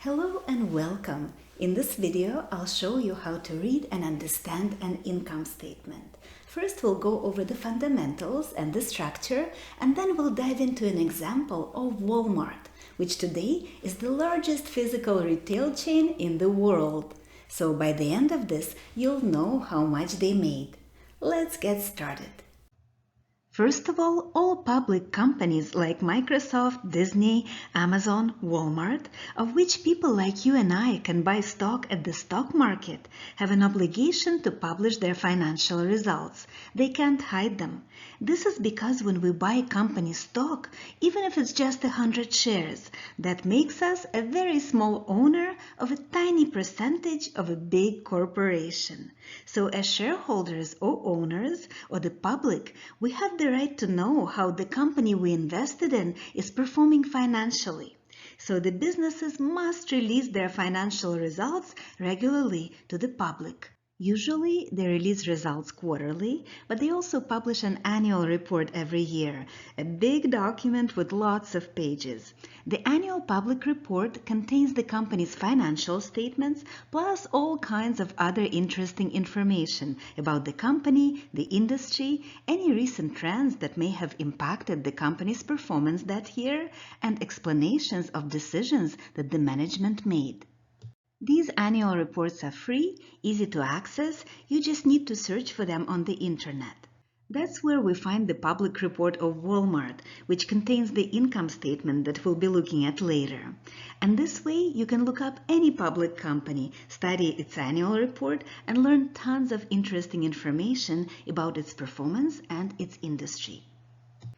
Hello and welcome. In this video, I'll show you how to read and understand an income statement. First, we'll go over the fundamentals and the structure, and then we'll dive into an example of Walmart, which today is the largest physical retail chain in the world. So by the end of this, you'll know how much they made. Let's get started. First of all public companies like Microsoft, Disney, Amazon, Walmart, of which people like you and I can buy stock at the stock market, have an obligation to publish their financial results. They can't hide them. This is because when we buy company stock, even if it's just 100 shares, that makes us a very small owner of a tiny percentage of a big corporation. So as shareholders or owners or the public, we have the right to know how the company we invested in is performing financially. So the businesses must release their financial results regularly to the public. Usually they release results quarterly, but they also publish an annual report every year, a big document with lots of pages. The annual public report contains the company's financial statements plus all kinds of other interesting information about the company, the industry, any recent trends that may have impacted the company's performance that year, and explanations of decisions that the management made. These annual reports are free, easy to access, you just need to search for them on the internet. That's where we find the public report of Walmart, which contains the income statement that we'll be looking at later. And this way you can look up any public company, study its annual report, and learn tons of interesting information about its performance and its industry.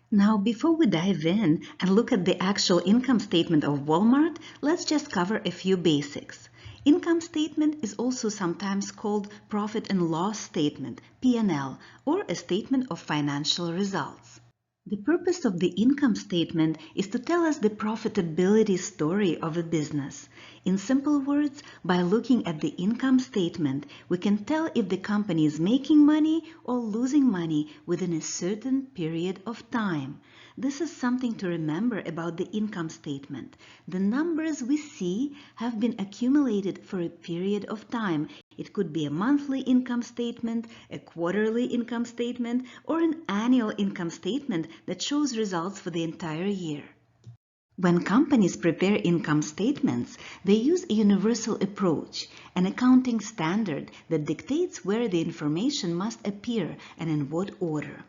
Now, before we dive in and look at the actual income statement of Walmart, let's just cover a few basics. Income statement is also sometimes called profit and loss statement, P&L, or a statement of financial results. The purpose of the income statement is to tell us the profitability story of a business. In simple words, by looking at the income statement, we can tell if the company is making money or losing money within a certain period of time. This is something to remember about the income statement. The numbers we see have been accumulated for a period of time. It could be a monthly income statement, a quarterly income statement, or an annual income statement that shows results for the entire year. When companies prepare income statements, they use a universal approach, an accounting standard that dictates where the information must appear and in what order.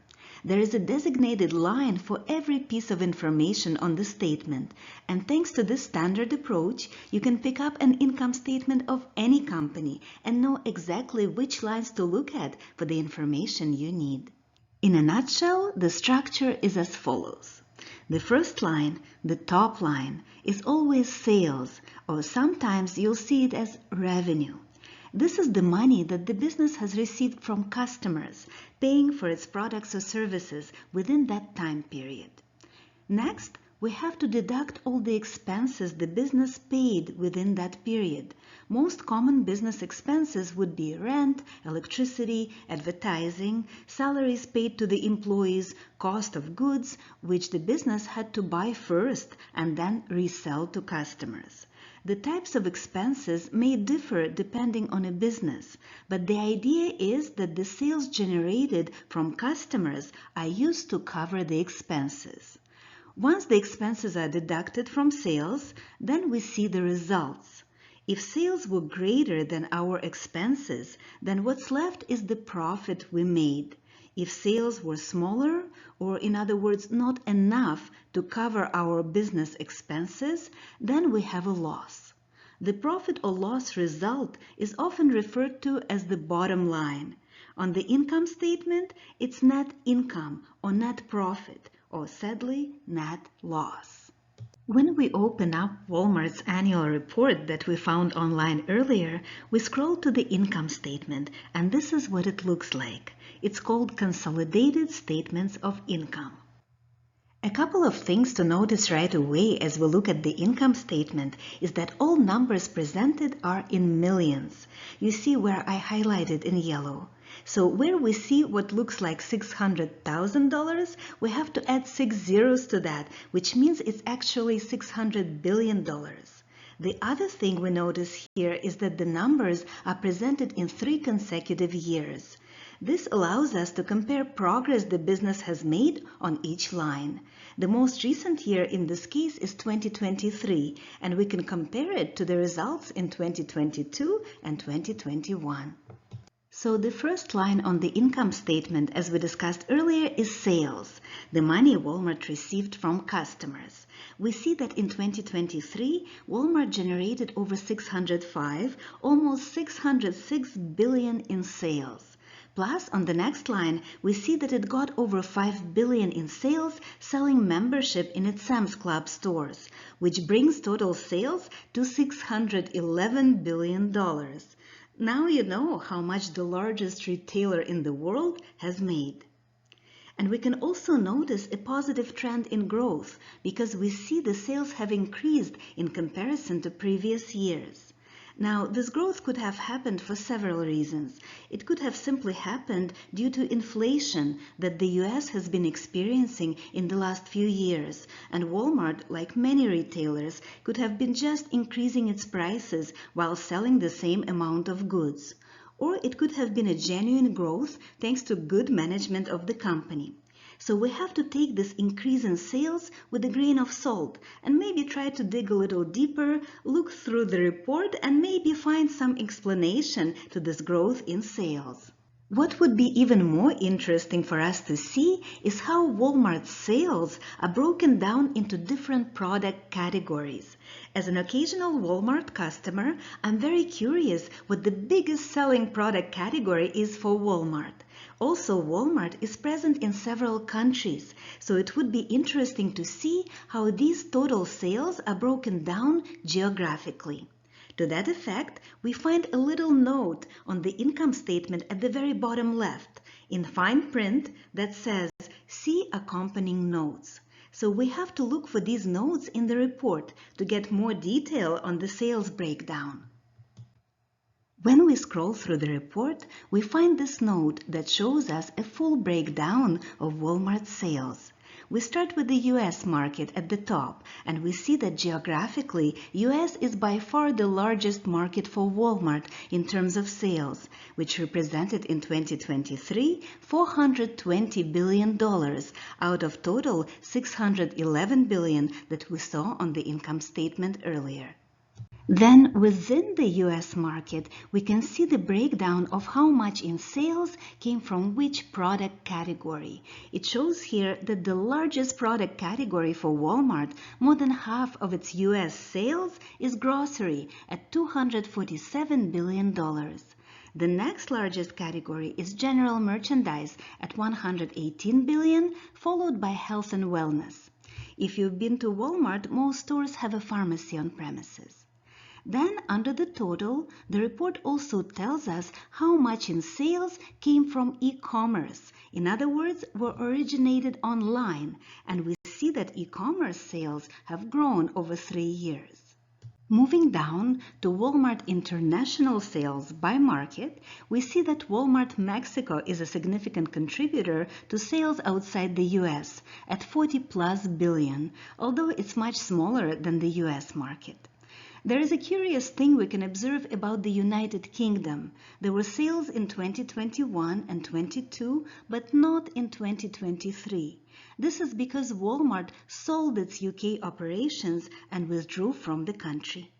There is a designated line for every piece of information on the statement, and thanks to this standard approach, you can pick up an income statement of any company and know exactly which lines to look at for the information you need. In a nutshell, the structure is as follows. The first line, the top line, is always sales, or sometimes you'll see it as revenue. This is the money that the business has received from customers, paying for its products or services within that time period. Next, we have to deduct all the expenses the business paid within that period. Most common business expenses would be rent, electricity, advertising, salaries paid to the employees, cost of goods, which the business had to buy first and then resell to customers. The types of expenses may differ depending on a business, but the idea is that the sales generated from customers are used to cover the expenses. Once the expenses are deducted from sales, then we see the results. If sales were greater than our expenses, then what's left is the profit we made. If sales were smaller, or in other words, not enough to cover our business expenses, then we have a loss. The profit or loss result is often referred to as the bottom line. On the income statement, it's net income or net profit, or sadly, net loss. When we open up Walmart's annual report that we found online earlier, we scroll to the income statement, and this is what it looks like. It's called Consolidated Statements of Income. A couple of things to notice right away as we look at the income statement is that all numbers presented are in millions. You see where I highlighted in yellow. So where we see what looks like $600,000, we have to add 6 zeros to that, which means it's actually $600 billion. The other thing we notice here is that the numbers are presented in 3 consecutive years. This allows us to compare progress the business has made on each line. The most recent year in this case is 2023, and we can compare it to the results in 2022 and 2021. So the first line on the income statement, as we discussed earlier, is sales, the money Walmart received from customers. We see that in 2023, Walmart generated over 605, almost 606 billion in sales. Plus, on the next line, we see that it got over 5 billion in sales selling membership in its Sam's Club stores, which brings total sales to $611 billion. Now you know how much the largest retailer in the world has made. And we can also notice a positive trend in growth because we see the sales have increased in comparison to previous years. Now, this growth could have happened for several reasons. It could have simply happened due to inflation that the US has been experiencing in the last few years, and Walmart, like many retailers, could have been just increasing its prices while selling the same amount of goods. Or it could have been a genuine growth thanks to good management of the company. So we have to take this increase in sales with a grain of salt and maybe try to dig a little deeper, look through the report, and maybe find some explanation to this growth in sales. What would be even more interesting for us to see is how Walmart's sales are broken down into different product categories. As an occasional Walmart customer, I'm very curious what the biggest selling product category is for Walmart. Also, Walmart is present in several countries, so it would be interesting to see how these total sales are broken down geographically. To that effect, we find a little note on the income statement at the very bottom left, in fine print that says, "See accompanying notes." So we have to look for these notes in the report to get more detail on the sales breakdown. When we scroll through the report, we find this note that shows us a full breakdown of Walmart's sales. We start with the US market at the top, and we see that geographically, US is by far the largest market for Walmart in terms of sales, which represented in 2023 $420 billion out of total $611 billion that we saw on the income statement earlier. Then within the US market, we can see the breakdown of how much in sales came from which product category. It shows here that the largest product category for Walmart, more than half of its US sales, is grocery at $247 billion. The next largest category is general merchandise at $118 billion, followed by health and wellness. If you've been to Walmart, most stores have a pharmacy on premises. Then, under the total, the report also tells us how much in sales came from e-commerce. In other words, were originated online, and we see that e-commerce sales have grown over 3 years. Moving down to Walmart international sales by market, we see that Walmart Mexico is a significant contributor to sales outside the US at $40+ billion, although it's much smaller than the US market. There is a curious thing we can observe about the United Kingdom. There were sales in 2021 and 22, but not in 2023. This is because Walmart sold its UK operations and withdrew from the country.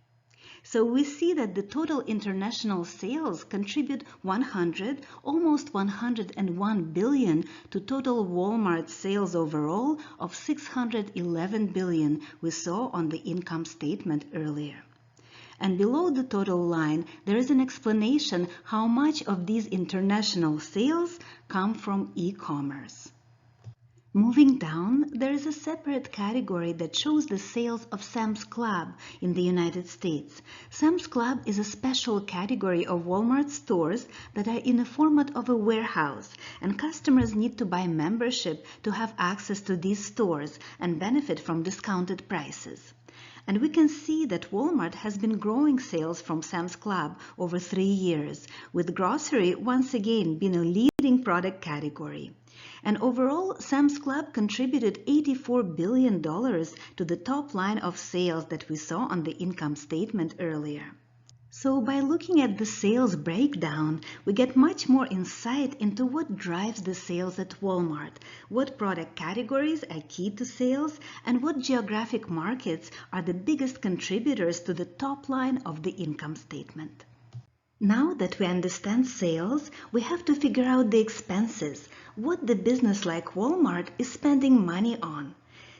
So we see that the total international sales contribute almost 101 billion to total Walmart sales overall of 611 billion we saw on the income statement earlier. And below the total line, there is an explanation how much of these international sales come from e-commerce. Moving down, there is a separate category that shows the sales of Sam's Club in the United States. Sam's Club is a special category of Walmart stores that are in the format of a warehouse, and customers need to buy membership to have access to these stores and benefit from discounted prices. And we can see that Walmart has been growing sales from Sam's Club over 3 years, with grocery once again being a leading product category. And overall, Sam's Club contributed $84 billion to the top line of sales that we saw on the income statement earlier. So by looking at the sales breakdown, we get much more insight into what drives the sales at Walmart, what product categories are key to sales, and what geographic markets are the biggest contributors to the top line of the income statement. Now that we understand sales, we have to figure out the expenses, what the business like Walmart is spending money on.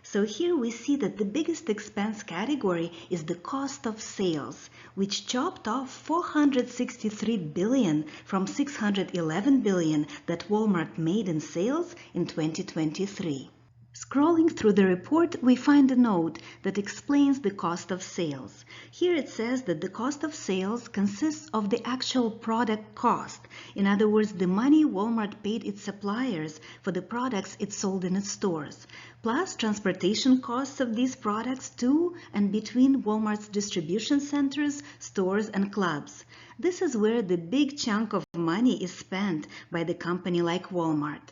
So here we see that the biggest expense category is the cost of sales, which chopped off $463 billion from $611 billion that Walmart made in sales in 2023. Scrolling through the report, we find a note that explains the cost of sales. Here it says that the cost of sales consists of the actual product cost, in other words, the money Walmart paid its suppliers for the products it sold in its stores, plus transportation costs of these products to and between Walmart's distribution centers, stores, and clubs. This is where the big chunk of money is spent by the company like Walmart.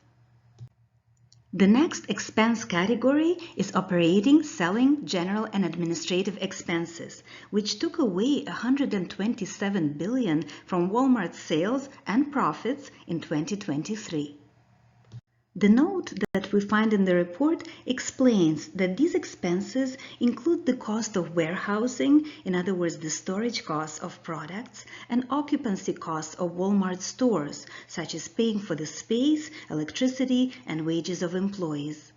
The next expense category is operating, selling, general and administrative expenses, which took away $127 billion from Walmart's sales and profits in 2023. The note that we find in the report explains that these expenses include the cost of warehousing, in other words, the storage costs of products, and occupancy costs of Walmart stores, such as paying for the space, electricity, and wages of employees.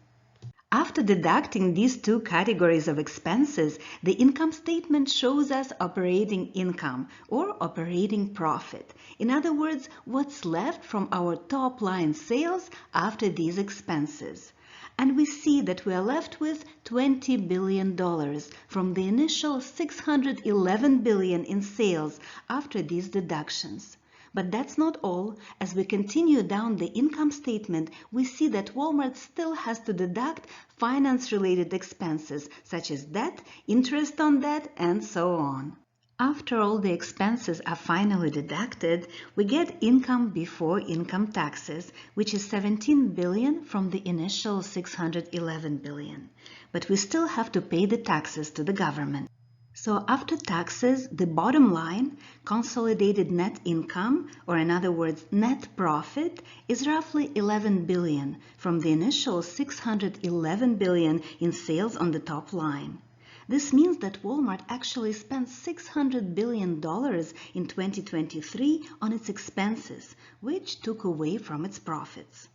After deducting these two categories of expenses, the income statement shows us operating income or operating profit. In other words, what's left from our top line sales after these expenses. And we see that we are left with $20 billion from the initial $611 billion in sales after these deductions. But that's not all. As we continue down the income statement, we see that Walmart still has to deduct finance-related expenses, such as debt, interest on debt, and so on. After all the expenses are finally deducted, we get income before income taxes, which is $17 billion from the initial $611 billion. But we still have to pay the taxes to the government. So after taxes, the bottom line, consolidated net income, or in other words, net profit, is roughly $11 billion from the initial $611 billion in sales on the top line. This means that Walmart actually spent $600 billion in 2023 on its expenses, which took away from its profits.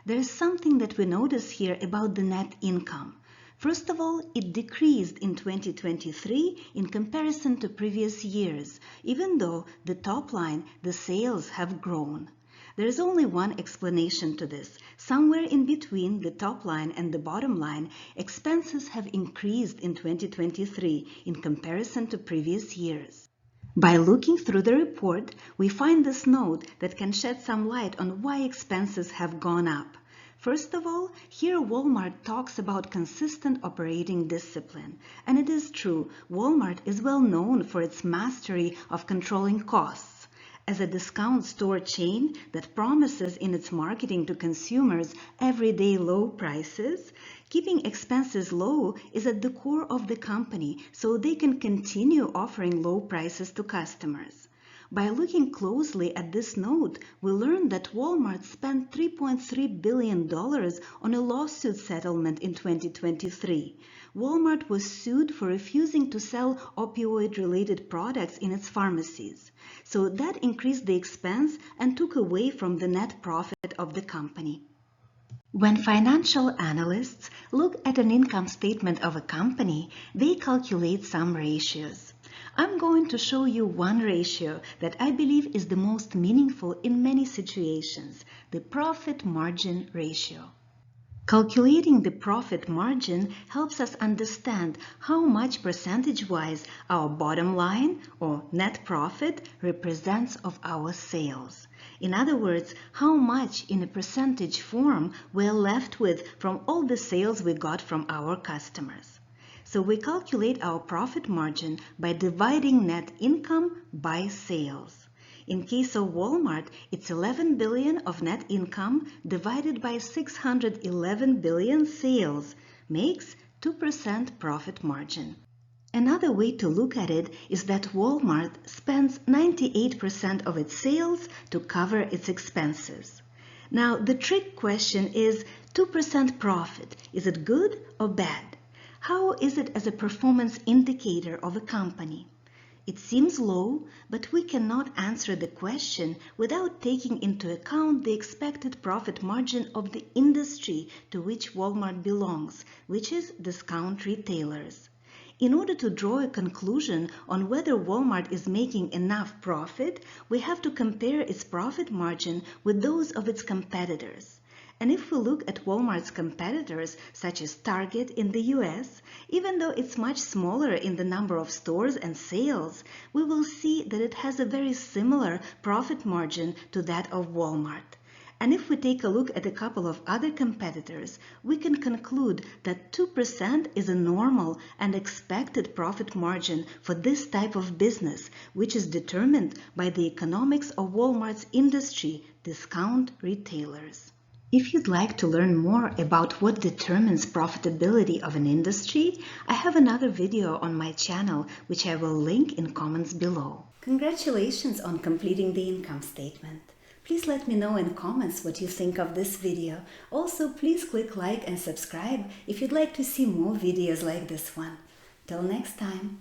There is something that we notice here about the net income. First of all, it decreased in 2023 in comparison to previous years, even though the top line, the sales, have grown. There is only one explanation to this. Somewhere in between the top line and the bottom line, expenses have increased in 2023 in comparison to previous years. By looking through the report, we find this note that can shed some light on why expenses have gone up. First of all, here Walmart talks about consistent operating discipline. And it is true, Walmart is well known for its mastery of controlling costs. As a discount store chain that promises in its marketing to consumers everyday low prices, keeping expenses low is at the core of the company so they can continue offering low prices to customers. By looking closely at this note, we learn that Walmart spent $3.3 billion on a lawsuit settlement in 2023. Walmart was sued for refusing to sell opioid-related products in its pharmacies. So that increased the expense and took away from the net profit of the company. When financial analysts look at an income statement of a company, they calculate some ratios. I'm going to show you one ratio that I believe is the most meaningful in many situations, the profit margin ratio. Calculating the profit margin helps us understand how much percentage-wise our bottom line or net profit represents of our sales. In other words, how much in a percentage form we're left with from all the sales we got from our customers. So we calculate our profit margin by dividing net income by sales. In case of Walmart, it's 11 billion of net income divided by 611 billion sales makes 2% profit margin. Another way to look at it is that Walmart spends 98% of its sales to cover its expenses. Now, the trick question is 2% profit. Is it good or bad? How is it as a performance indicator of a company? It seems low, but we cannot answer the question without taking into account the expected profit margin of the industry to which Walmart belongs, which is discount retailers. In order to draw a conclusion on whether Walmart is making enough profit, we have to compare its profit margin with those of its competitors. And if we look at Walmart's competitors, such as Target in the US, even though it's much smaller in the number of stores and sales, we will see that it has a very similar profit margin to that of Walmart. And if we take a look at a couple of other competitors, we can conclude that 2% is a normal and expected profit margin for this type of business, which is determined by the economics of Walmart's industry, discount retailers. If you'd like to learn more about what determines profitability of an industry, I have another video on my channel, which I will link in comments below. Congratulations on completing the income statement. Please let me know in comments what you think of this video. Also, please click like and subscribe if you'd like to see more videos like this one. Till next time.